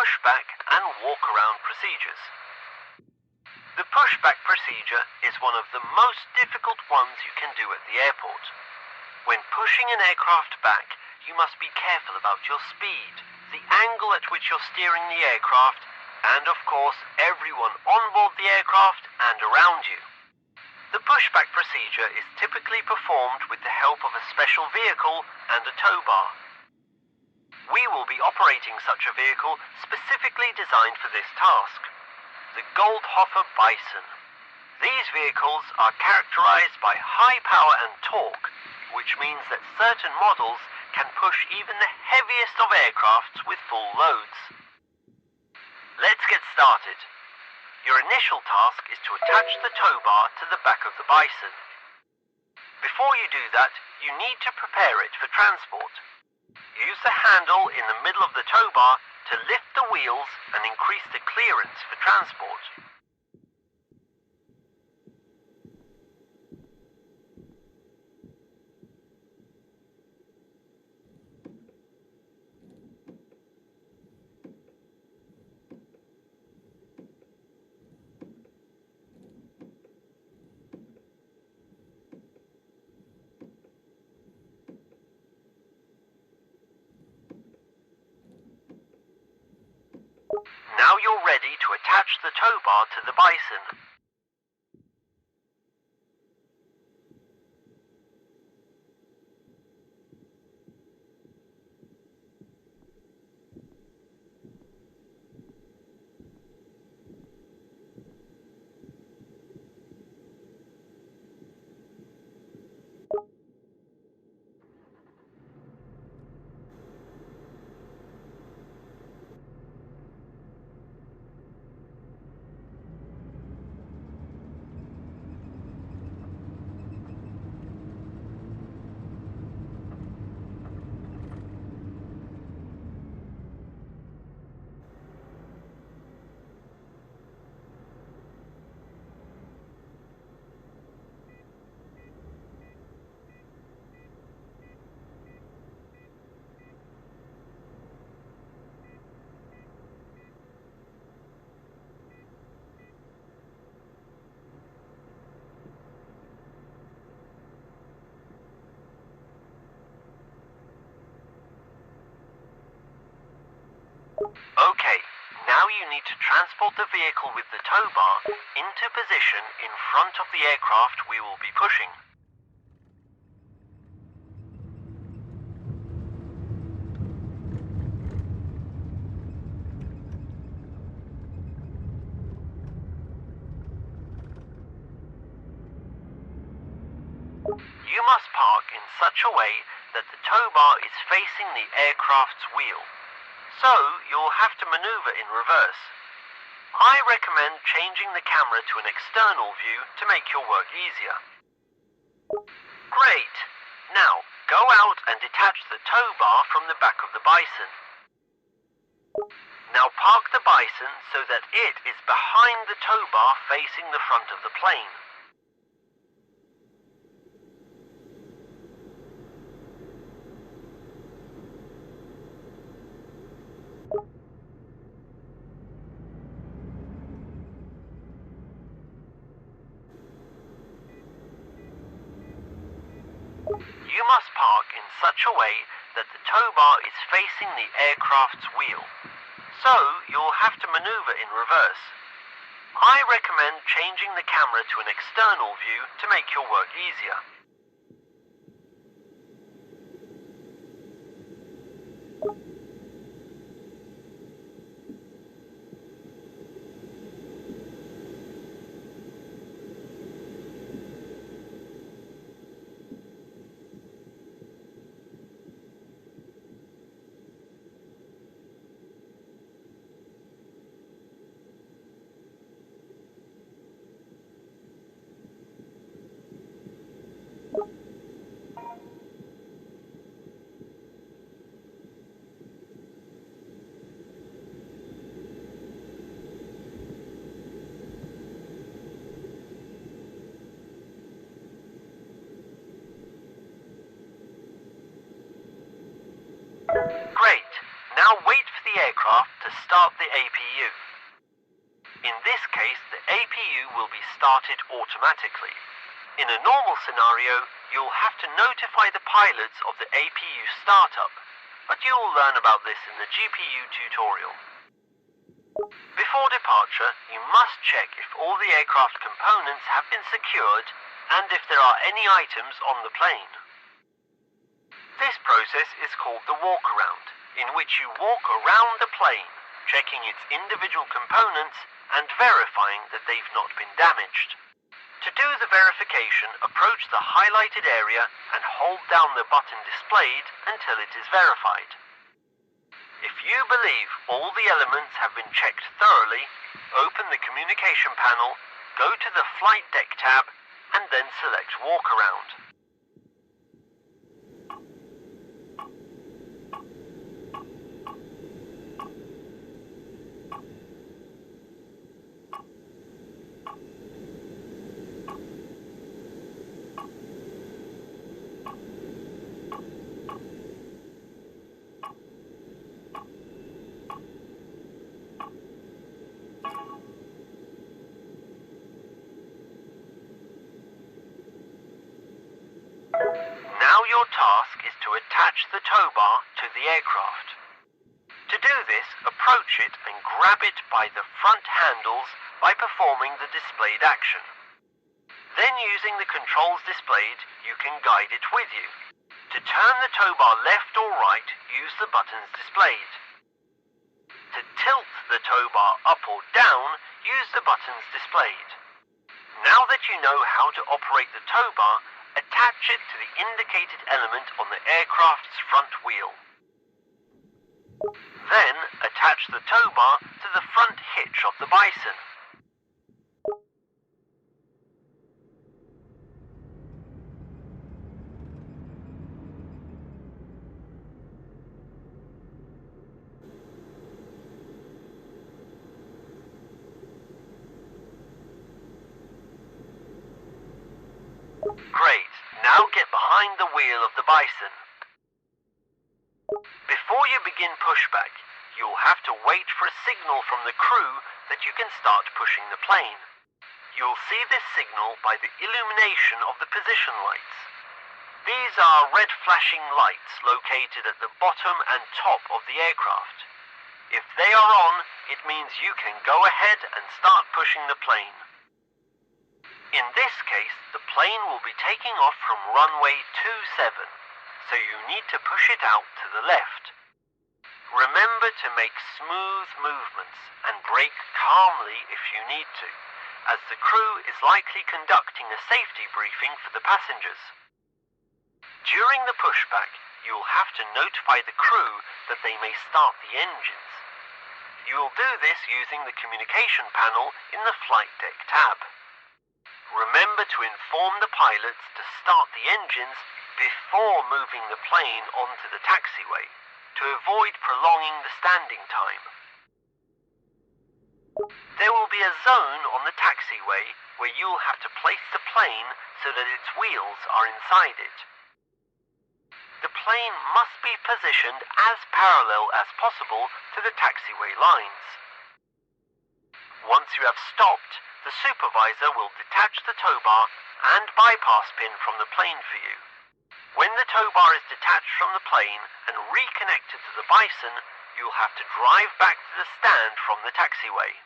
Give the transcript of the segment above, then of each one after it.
pushback and walk-around procedures. The pushback procedure is one of the most difficult ones you can do at the airport. When pushing an aircraft back, you must be careful about your speed, the angle at which you're steering the aircraft, and of course everyone on board the aircraft and around you. The pushback procedure is typically performed with the help of a special vehicle and a tow bar. We will be operating such a vehicle specifically designed for this task, the Goldhofer Bison. These vehicles are characterized by high power and torque, which means that certain models can push even the heaviest of aircrafts with full loads. Let's get started. Your initial task is to attach the tow bar to the back of the Bison. Before you do that, you need to prepare it for transport. Use the handle in the middle of the tow bar to lift the wheels and increase the clearance for transport. Now you're ready to attach the tow bar to the Bison. Okay, now you need to transport the vehicle with the tow bar into position in front of the aircraft we will be pushing. You must park in such a way that the tow bar is facing the aircraft's wheel. So, you'll have to maneuver in reverse. I recommend changing the camera to an external view to make your work easier. Great! Now, go out and detach the tow bar from the back of the Bison. Now park the Bison so that it is behind the tow bar facing the front of the plane. You must park in such a way that the tow bar is facing the aircraft's wheel. So, you'll have to maneuver in reverse. I recommend changing the camera to an external view to make your work easier. this case, the APU will be started automatically. In a normal scenario, you'll have to notify the pilots of the APU startup, but you'll learn about this in the GPU tutorial. Before departure, you must check if all the aircraft components have been secured and if there are any items on the plane. This process is called the walk-around, in which you walk around the plane, checking its individual components and verifying that they've not been damaged. To do the verification, approach the highlighted area and hold down the button displayed until it is verified. If you believe all the elements have been checked thoroughly, open the communication panel, go to the Flight Deck tab, and then select Walk Around. Now your task is to attach the tow bar to the aircraft. To do this, approach it and grab it by the front handles by performing the displayed action. Then, using the controls displayed, you can guide it with you. To turn the tow bar left or right, use the buttons displayed. To tilt the tow bar up or down, use the buttons displayed. Now that you know how to operate the tow bar, attach it to the indicated element on the aircraft's front wheel. Then, attach the tow bar to the front hitch of the Bison. Great, now get behind the wheel of the Bison. Before you begin pushback, you'll have to wait for a signal from the crew that you can start pushing the plane. You'll see this signal by the illumination of the position lights. These are red flashing lights located at the bottom and top of the aircraft. If they are on, it means you can go ahead and start pushing the plane. In this case, the plane will be taking off from runway 27, so you need to push it out to the left. Remember to make smooth movements and brake calmly if you need to, as the crew is likely conducting a safety briefing for the passengers. During the pushback, you'll have to notify the crew that they may start the engines. You will do this using the communication panel in the Flight Deck tab. Remember to inform the pilots to start the engines before moving the plane onto the taxiway, to avoid prolonging the standing time. There will be a zone on the taxiway where you'll have to place the plane so that its wheels are inside it. The plane must be positioned as parallel as possible to the taxiway lines. Once you have stopped, the supervisor will detach the tow bar and bypass pin from the plane for you. When the tow bar is detached from the plane and reconnected to the Bison, you'll have to drive back to the stand from the taxiway.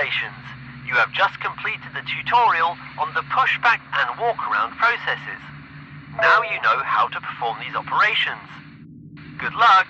Congratulations! You have just completed the tutorial on the pushback and walk-around processes. Now you know how to perform these operations. Good luck!